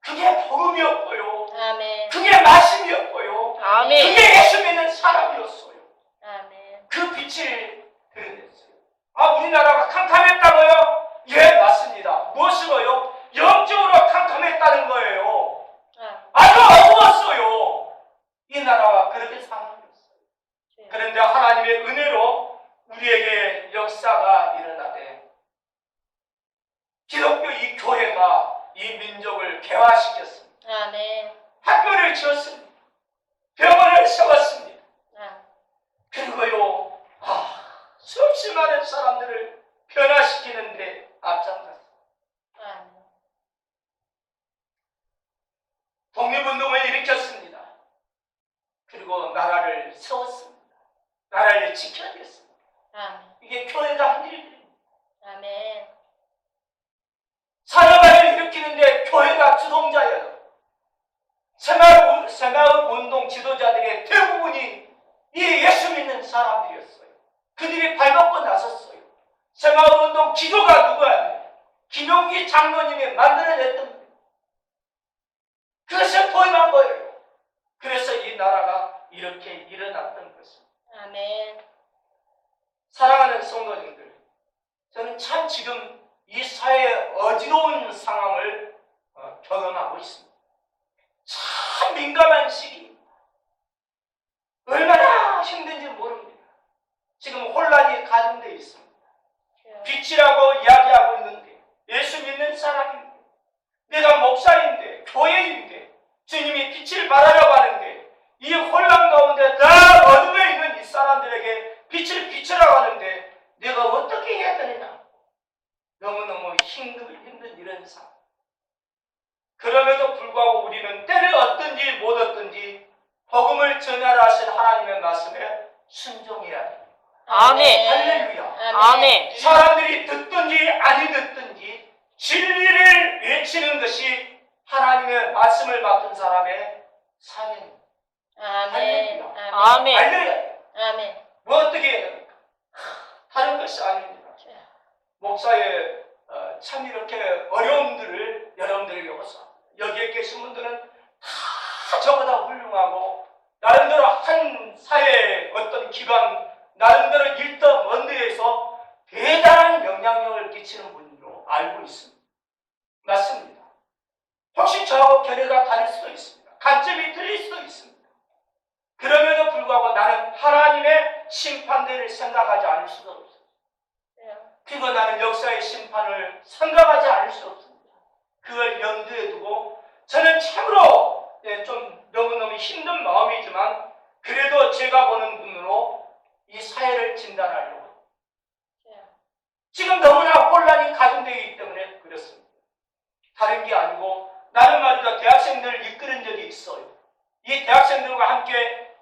그게 복음이었고요. 아멘. 그게 말씀이었고요. 아멘. 그게 예수 믿는 사람이었어요. 아멘. 그 빛을 드러냈어요. 우리나라가 캄캄했다고요? 예, 맞습니다. 무엇으로요? 영적으로 캄캄했다는 거예요. 아주 어두웠어요. 이 나라가 그렇게 상황이었어요. 그런데 하나님의 은혜로 우리에게 역사가 일어나되 기독교 이 교회가 이 민족을 개화시켰습니다. 아멘. 학교를 지었습니다. 병원을 세웠습니다. 그리고요, 수없이 많은 사람들을 변화시키는데 앞장섰습니다. 독립운동을 일으켰습니다. 그리고 나라를 세웠습니다. 나라를 지켜냈습니다. 이게 교회가 한 일입니다. 아멘. 사회화를 일으키는데 교회가 주동자예요. 새마을운동 지도자들의 대부분이 이 예수 믿는 사람들이었어요. 그들이 발벗고 나섰어요. 새마을운동 기조가 누구예요? 김용기 장로님이 만들어냈던 거예요. 그것을 포함한 거예요. 그래서 이 나라가 이렇게 일어났던 것입니다. 아멘. 사랑하는 성도님들, 저는 참 지금 이 사회의 어지러운 상황을 경험하고 있습니다. 참 민감한 시기입니다. 얼마나 힘든지 모릅니다. 지금 혼란이 가중되어 있습니다. 빛이라고 이야기하고 있는데 예수 믿는 사람인데 내가 목사인데 교회인데 주님이 빛을 발하려고 하는데 이 혼란 가운데 다 어둠에 있는 이 사람들에게 빛을 비추라고 하는데 내가 어떻게 해야 되느냐. 너무너무 힘든 이런 상황. 그럼에도 불구하고 우리는 때를 얻든지 못 얻든지 복음을 전하라 하신 하나님의 말씀에 순종해야 됩니다. 아멘. 할렐루야. 아멘. 사람들이 듣든지 아니 듣든지 진리를 외치는 것이 하나님의 말씀을 맡은 사람의 사명입니다. 아멘. 아멘. 아멘. 알려야 돼요. 아멘. 뭐 어떻게 해야 됩니까? 다른 것이 아닙니다. 목사의 참 이렇게 어려움들을 여러분들에게 오서 여기에 계신 분들은 다 저보다 훌륭하고 나름대로 한 사회의 어떤 기관 나름대로 일터 먼 데에서 대단한 영향력을 끼치는 분으로 알고 있습니다. 맞습니다. 혹시 저하고 견해가 다를 수도 있습니다. 관점이 틀릴 수도 있습니다. 그럼에도 불구하고 나는 하나님의 심판대를 생각하지 않을 수가 없습니다. 그리고 나는 역사의 심판을 생각하지 않을 수 없습니다. 그걸 염두에 두고 저는 참으로 좀 너무너무 힘든 마음이지만 그래도 제가 보는 눈으로 이 사회를 진단하려고 지금 너무나 혼란이 가중되기 때문에 그렇습니다. 다른 게 아니고 나는 말이죠. 대학생들을 이끄는 적이 있어요. 이 대학생들과 함께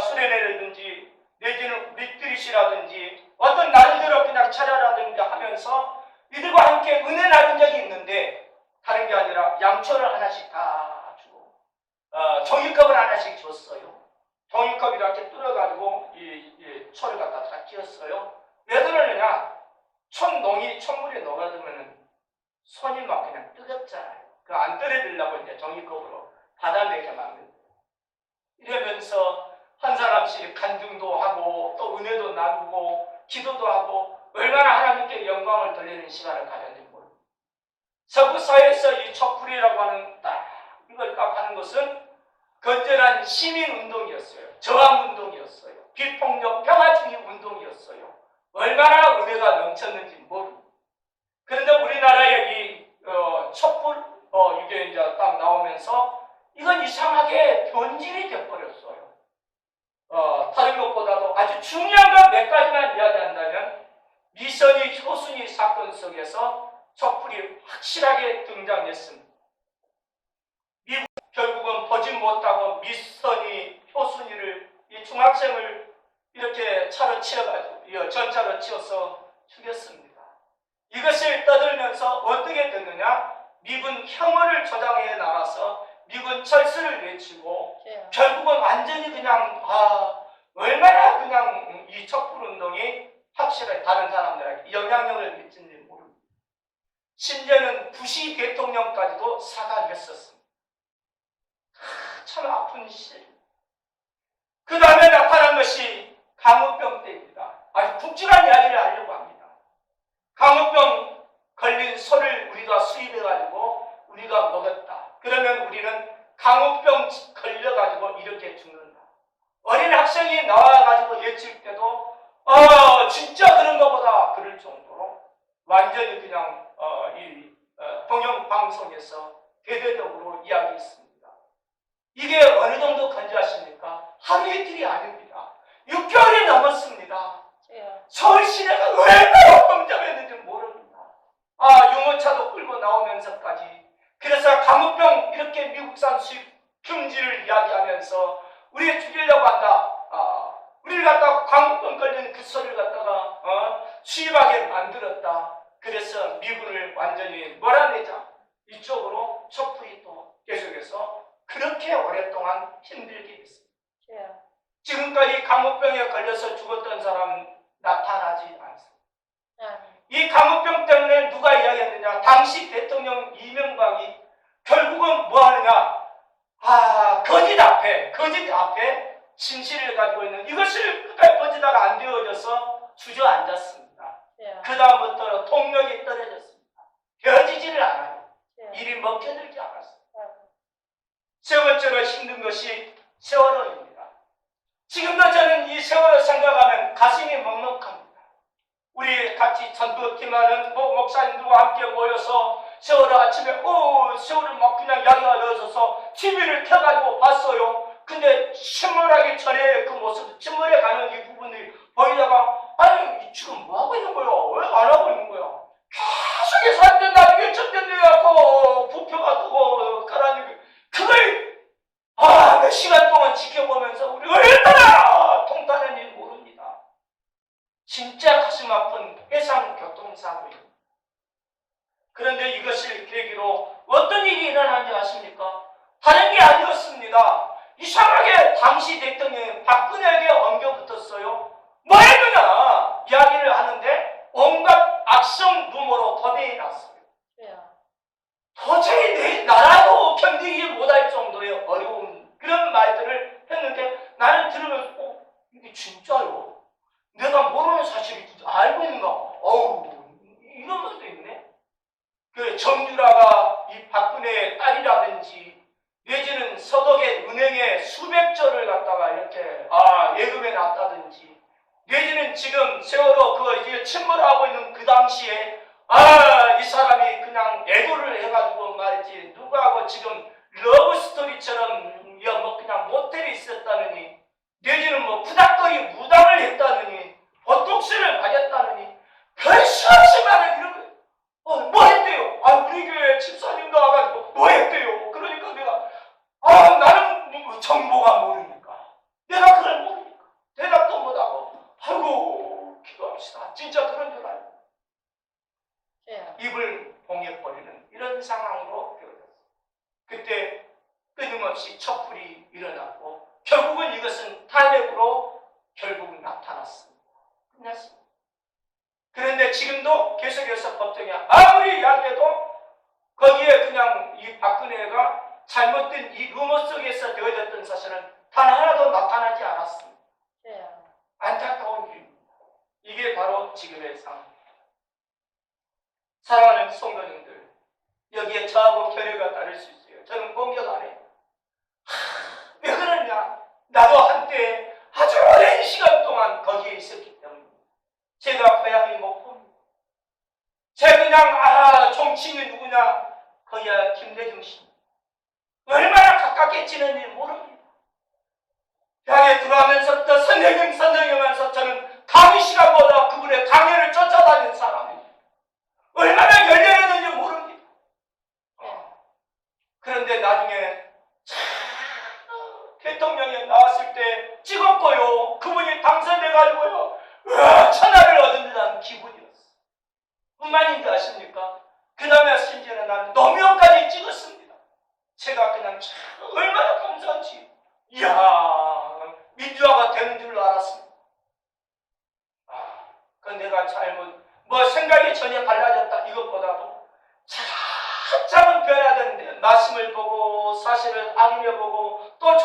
수련회라든지 내지는 리트릿이라든지 어떤 나름대로 그냥 차려라든지 하면서 이들과 함께 은혜 나눈 적이 있는데 다른 게 아니라 양초를 하나씩 다 주고 종이컵을 하나씩 줬어요. 종이컵 이렇게 뚫어가지고 이 초를 갖다 다 끼웠어요. 왜 그러느냐? 촛물에 녹아들면 손이 막 그냥 뜨겁잖아요. 그 안 떨어지려고 이제 종이컵으로 받아내게 만든 이러면서 한 사람씩 간증도 하고 또 은혜도 나누고 기도도 하고 얼마나 하나님께 영광을 돌리는 시간을 가졌는지 모릅니다. 서구 사회에서 이 촛불이라고 하는 이걸 하는 것은 건전한 시민 운동이었어요. 저항 운동이었어요. 비폭력 평화주의 운동이었어요. 얼마나 은혜가 넘쳤는지 모릅니다. 그런데 우리나라의 이 촛불 이게 이제 딱 나오면서 이건 이상하게 변질이 되어버렸어요. 다른 것보다도 아주 중요한 건 몇 가지만 이야기한다면 미선이 효순이 사건 속에서 촛불이 확실하게 등장했습니다. 미국 결국은 보지 못하고 미선이 효순이를 이 중학생을 이렇게 차로 치어가지고 전차로 치어서 죽였습니다. 이것을 떠들면서 어떻게 됐느냐? 미군 혐오를 조장해 나가서 미군 철수를 외치고 결국은 완전히 그냥 얼마나 그냥 이 촛불운동이 확실하게 다른 사람들에게 영향력을 미친지 모릅니다. 심지어는 부시 대통령까지도 사과했었습니다. 참 아픈 시. 그 다음에 나타난 것이 강우병 때입니다. 아주 굵직한 이야기를 하려고 합니다. 강우병 걸린 소를 우리가 수입해가지고 우리가 먹었다. 그러면 우리는 강우병 걸려가지고 이렇게 죽는다. 어린 학생이 나와가지고 외칠 때도 진짜 그런가 보다 그럴 정도로 완전히 그냥 동영방송에서 대대적으로 이야기했습니다. 이게 어느 정도 건조하십니까? 하루 이틀이 아닙니다. 6개월이 넘었습니다. 서울 시내가 얼마나 범접했는지 모릅니다. 유모차도 끌고 나오면서까지. 그래서 강우병 이렇게 미국산 수입 금지를 이야기하면서 우리 죽이려고 한다. 우리를 갖다가 강우병 걸린 그 소리를 갖다가 수입하게 만들었다. 그래서 미군을 완전히 몰아내자. 이쪽으로 촛불이 또 계속해서 그렇게 오랫동안 힘들게 했습니다. 지금까지 강우병에 걸려서 죽었던 사람은 나타나지 않습니다. 이 강우병 때문에 누가 이야기했느냐? 당시 대통령 이명박이 결국은 뭐 하느냐? 거짓 앞에 진실을 가지고 있는 이것을 끝까지 버티다가 안 되어져서 주저앉았습니다. 그 다음부터 통력이 떨어졌습니다. 되어지지를 않아요. 일이 먹혀들지 않았습니다. 세 번째로 힘든 것이 세월호입니다. 지금도 저는 이 세월호 생각하면 가슴이 먹먹합니다. 우리 같이 전도팀하는 목사님들과 함께 모여서 세월호 아침에 세월호 막 그냥 야기가 넣어서 TV를 켜가지고 봤어요. 근데 침몰하기 전에 그 모습, 침몰해 가는 이 부분이 보이다가 지금 뭐 하고 있는 거야? 왜 안 하고 있는 거야? 계속해서 안 된다. 이게 점점되갖고 부표가 뜨고 가라앉는 그걸 몇 시간 동안 지켜보면서 우리 얼마나 통탄한지 모릅니다. 진짜 가슴 아픈 해상 교통사고입니다. 그런데 이것을 계기로 어떤 일이 일어나는지 아십니까? 다른 게 아니었습니다. 이상하게 당시 대통령이 박근혜에게 엉겨붙었어요. 뭐 했느냐 이야기를 하는데 온갖 악성 루머로 도배해 놨어요. 도저히 나라도 견디지 못할 정도의 어려운 그런 말들을 했는데 나는 들으면서 이게 진짜요? 내가 모르는 사실이 알고 있는가? 이런 것도 있네. 그 정유라가 이 박근혜의 딸이라든지 내지는 서독의 은행에 수백조를 갖다가 이렇게 예금해 놨다든지 내지는 지금 세월호 그 침몰하고 있는 그 당시에 이 사람이 그냥 애도를 해가지고 말이지 누구하고 지금 러브스토리처럼 뭐 그냥 모텔에 있었다느니 내지는 뭐 푸닥거리 무당을 했다느니 보톡스를 맞았다느니 별 수 없이 많은 이런 거 뭐 했대요? 우리 교회 집사님도 와가지고 뭐 했대요? 그러니까 내가 나는 정보가 모르니까 내가 그걸 모르니까 대답도 못하고 기도합시다. 진짜 그런 줄 알고 입을 봉해버리는 이런 상황으로 되어졌어요. 그때 끊임없이 촛불이 일어났고 결국은 이것은 탄핵으로 결국은 나타났습니다. 끝났습니다. 그런데 지금도 계속해서 법정에 아무리 이야기해도 거기에 그냥 이 박근혜가 잘못된 이 루머 속에서 되어졌던 사실은 단 하나도 나타나지 않았습니다. 안타까운 일입니다. 이게 바로 지금의 상황. 사랑하는 성도님들, 여기에 저하고 결여가 따를 수 있어요. 저는 공격 안 해요. 왜 그러냐? 나도 한때 아주 오랜 시간 동안 거기에 있었기 때문에 제가 고향이 목포입니다. 제가 그냥 정치인이 누구냐? 거기야 김대중 씨. 얼마나 가깝게 지냈는지 모릅니다. 대학에 들어가면서부터 선생님 하면서 저는 강의 시간보다 그분의 강의를 쫓아다니는 사람입니다. 얼마나 열렬했는지 모릅니다. 그런데 나중에 대통령이 나왔을 때 찍었고요. 그분이 당선돼가지고요. 천하를 얻는다는 기분이었어요. 뿐만인지 아십니까? 그 다음에 심지어는 나는 노무현까지 찍었습니다. 제가 그냥 얼마나 감사한지. 이야, 민주화가 되는 줄로 알았습니다. 그건 내가 생각이 전혀 달라졌다. 이것보다도 차츰은 변해야 되는데, 말씀을 보고, 사실을 확인해보고, 또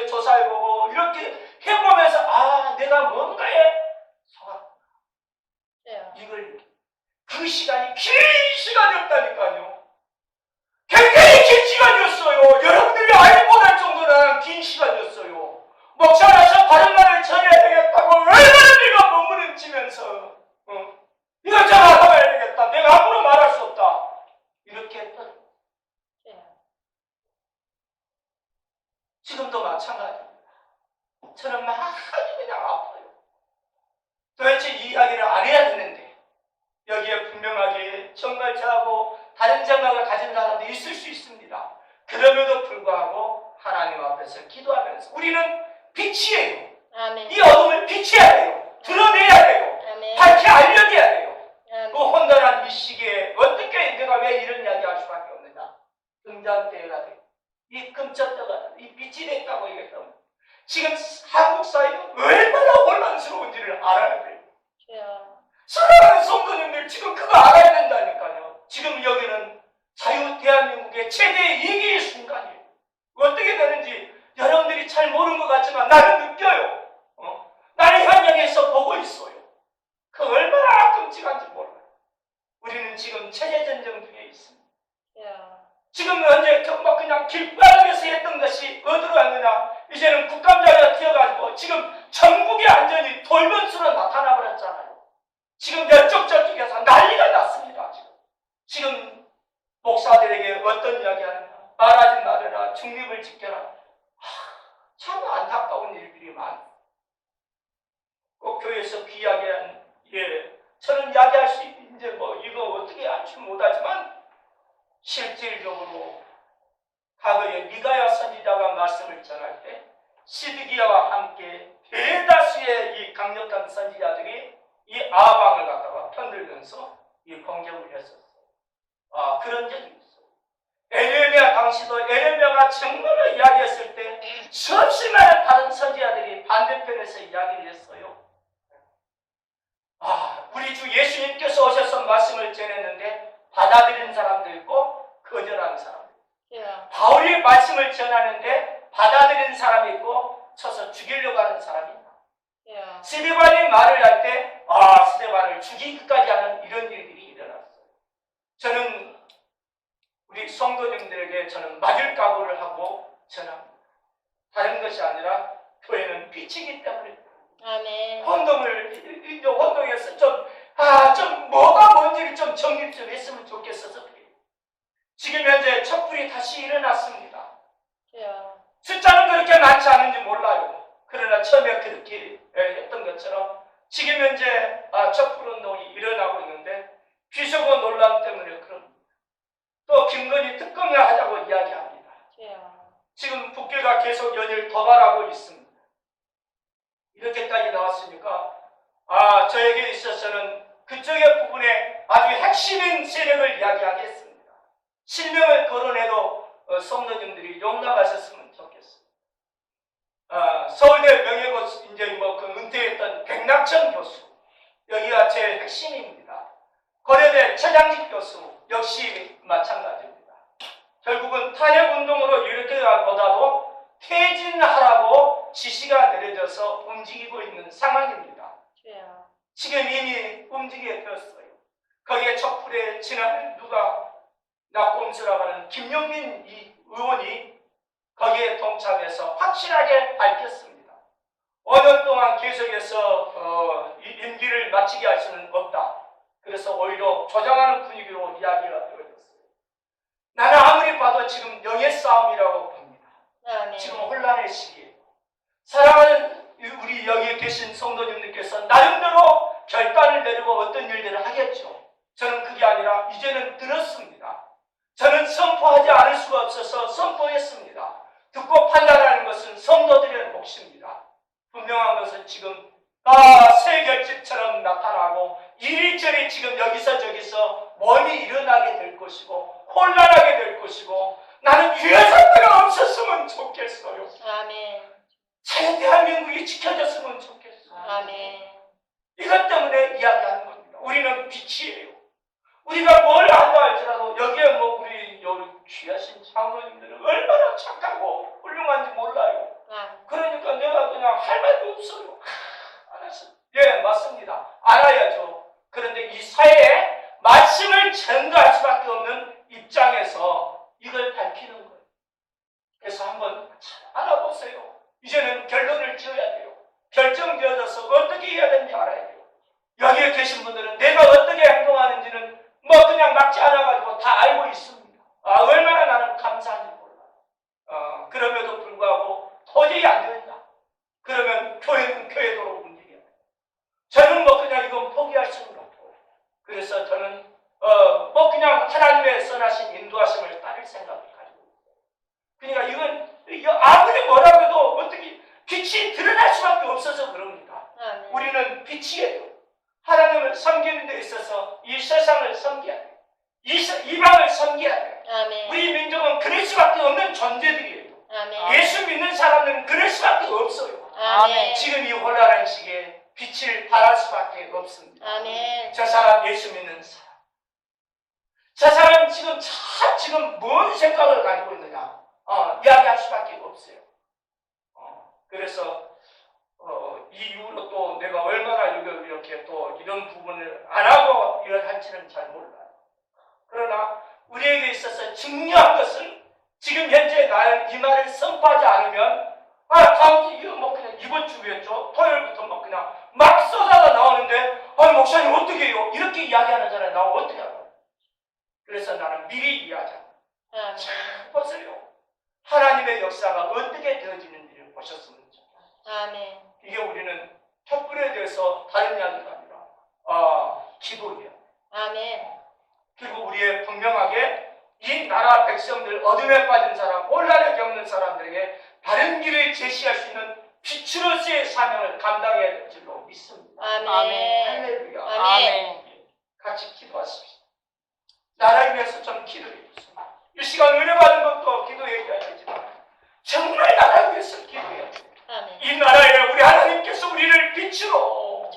조사해보고, 이렇게 해보면서, 내가 뭔가에 속았구나. 이걸 그 시간이 긴 시간이었다니까요. 굉장히 긴 시간이었어요. 여러분들이 알지 못할 정도로 긴 시간이었어요. 목사라서 바른 말을 전해야 되겠다고 얼마나 내가 머무르치면서 이것저것 알아봐야 되겠다. 내가 앞으로 말할 수 없다. 이렇게 했던. 지금도 마찬가지입니다. 저는 많이 그냥 아파요. 도대체 이 이야기를 안 해야 되는데 여기에 분명하게 정말 저하고 다른 생각을 가진 사람도 있을 수 있습니다. 그럼에도 불구하고 하나님 앞에서 기도하면서 우리는 빛이에요. 아멘. 이 어둠을 비춰야 돼요. 드러내야 돼요. 아멘. 밝히 알려져야 돼요. 아멘. 그 혼돈한 이 시기에 어떻게 내가 왜 이런 이야기 할 수밖에 없느냐. 등잔대가 되고 이 금전대가 이 빛이 됐다고 얘기했다면 지금 한국 사회는 얼마나 혼란스러운지를 알아야 돼요. 사랑하는 성도님들 지금 그거 알아야 된다니까요. 지금 여기는 자유 대한민국의 최대 위기의 순간이에요. 어떻게 되는지 여러분들이 잘 모르는 것 같지만 나는 느껴요. 나는 현장에서 보고 있어요. 그 얼마나 끔찍한지 몰라요. 우리는 지금 체제전쟁 중에 있습니다. 지금 현재 정말 그냥 길바닥에서 했던 것이 어디로 갔느냐. 이제는 국감장에 튀어가지고 지금 전국의 안전이 돌변수로 나타나버렸잖아요. 지금 저쪽에서 난리가 났습니다. 지금 목사들에게 어떤 이야기 하느냐. 말하지 말아라. 중립을 지켜라. 참 안타까운 일들이 많아요. 꼭 교회에서 귀하게 저는 이야기할 수 이제 이거 어떻게 알지 못하지만 실질적으로 과거에 미가야 선지자가 말씀을 전할 때 시드기야와 함께 대다수의 이 강력한 선지자들이 이 아방을 갖다가 편들면서 이 공격을 했었어요. 그런 적이 있어요. 에레미야 당시도 에레미야가 정말로 이야기했을 때 수없이 많은 다른 선지자들이 반대편에서 이야기를 했어요. 우리 주 예수님께서 오셔서 말씀을 전했는데 받아들인 사람도 있고 거절하는 사람도 있고 바울이 말씀을 전하는데 받아들인 사람이 있고 쳐서 죽이려고 하는 사람이 있다. 스데반이 말을 할 때 스데반을 죽이기까지 하는 이런 일들이 일어났어요. 저는 우리 성도님들에게 저는 맞을 각오를 하고 전합니다. 다른 것이 아니라 교회는 빛이기 때문에 아멘. 혼동해서 좀 뭐가 뭔지를 좀 정리 좀 했으면 좋겠어서 그래요. 지금 현재 촛불이 다시 일어났습니다. 숫자는 그렇게 많지 않은지 몰라요. 그러나 처음에 그렇게 했던 것처럼 지금 현재 촛불 운동이 일어나고 있는데 비속어 논란 때문에 그럽니다. 또 김건희 특검을 하자고 이야기합니다. 지금 국회가 계속 연일 도발하고 있습니다. 이렇게까지 나왔으니까 저에게 있어서는 그쪽의 부분에 아주 핵심인 세력을 이야기하겠습니다. 실명을 거론해도 성도님들이 용납하셨으면 좋겠습니다. 서울대 명예고시 이제 그 은퇴했던 백낙천 교수 여기가 제일 핵심입니다. 고려대 최장직 교수 역시 마찬가지입니다. 결국은 탄핵운동으로 이렇게보다도 퇴진하라고 지시가 내려져서 움직이고 있는 상황입니다. 지금 이미 움직여 되었어요. 거기에 촛불에 지난 낙곰수라고 하는 김용민 의원이 거기에 동참해서 확실하게 밝혔습니다. 5년 동안 계속해서 임기를 마치게 할 수는 없다. 그래서 오히려 조장하는 분위기로 이야기가 되어졌어요. 나는 아무리 봐도 지금 영예 싸움이라고 봅니다. 지금 혼란의 시기에 사랑하는 우리 여기에 계신 성도님들께서 나름대로 결단을 내리고 어떤 일들을 하겠죠. 저는 그게 아니라 이제는 들었습니다. 저는 선포하지 않을 수가 없어서 선포했습니다. 듣고 판단하는 것은 성도들의 몫입니다. 분명한 것은 지금 새 결집처럼 나타나고 이리저리 지금 여기서 저기서 몸이 일어나게 될 것이고 혼란하게 될 것이고 나는 이런 사태가 없었으면 좋겠어요. 아멘. 자유 대한민국이 지켜졌으면 좋겠어요. 아멘. 이것 때문에 이야기하는 겁니다. 우리는 빛이에요. 우리가 뭘 한다 할지라도 여기에 우리 여기 귀하신 장로님들은 얼마나 착하고 훌륭한지 몰라요. 그러니까 내가 그냥 할 말도 없어요. 알았어. 맞습니다. 알아야죠. 그런데 이 사회에 많이 친구들은 내가 어떻게 행동하는지는 뭐 그냥 막지 않아가지고 다 알고 있습니다. 얼마나 나는 감사한지 몰라. 그럼에도 불구하고 도저히 안 된다. 그러면 교회는 교회대로 움직여야 돼. 저는 뭐 그냥 이건 포기할 수는 없고, 그래서 저는 뭐 그냥 하나님의 선하신 인도하심을 따를 생각을 가지고 있어요. 그러니까 이건 아무리 뭐라고 해도 어떻게 빛이 드러날 수밖에 없어서 그럽니다. 아멘. 우리는 빛이에요. 하나님을 섬기는 데 있어서 이 세상을 섬겨야 돼. 이방을 섬겨야 돼. 아멘. 우리 민족은 그럴 수밖에 없는 존재들이에요. 아멘. 예수 믿는 사람들은 그럴 수밖에 없어요. 아멘. 지금 이 혼란한 시기에 빛을 발할 수밖에 없습니다. 아멘. 저 사람 예수 믿는 사람. 저 사람 지금 뭔 생각을 가지고 있느냐? 이야기할 수밖에 없어요. 그래서 이 이후로 또 내가 얼마나 이렇게 또 이런 부분을 안 하고 이걸 할지는 잘 몰라요. 그러나 우리에게 있어서 중요한 것은 지금 현재 이 말을 선포하지 않으면 다음 주 뭐 그냥 이번 주겠죠. 토요일부터 막 그냥 막 쏟아져 나오는데 목사님 어떻게 해요? 이렇게 이야기하는 사람이 나오면 어떻게 알아요? 그래서 나는 미리 이야기합니다. 아멘. 잘 보세요. 하나님의 역사가 어떻게 되어지는지를 보셨으면 좋겠어요. 아멘. 이게 우리는 촛불에 대해서 다른 이야기가 아니라 기도예요. 아멘. 그리고 우리의 분명하게 이 나라 백성들, 어둠에 빠진 사람, 혼란을 겪는 사람들에게 바른 길을 제시할 수 있는 빛으로서의 사명을 감당해야 될 줄로 믿습니다. 아멘. 할렐루야. 아멘. 같이 기도하십시오. 나라를 위해서 좀 기도해 주세요. 이 시간 은혜 받은 것도 기도해야 되지만 정말 나라를 위해서 기도해야 돼요. 아멘. 이 나라에 우리 하나님께서 우리를 빛으로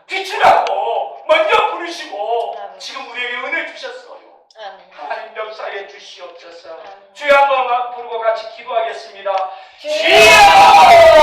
빛이라고 먼저 부르시고 아멘. 지금 우리에게 은혜 주셨어요. 아멘. 하나님 역사에 주시옵소서. 아멘. 주여 한번 부르고 같이 기도하겠습니다. 주여!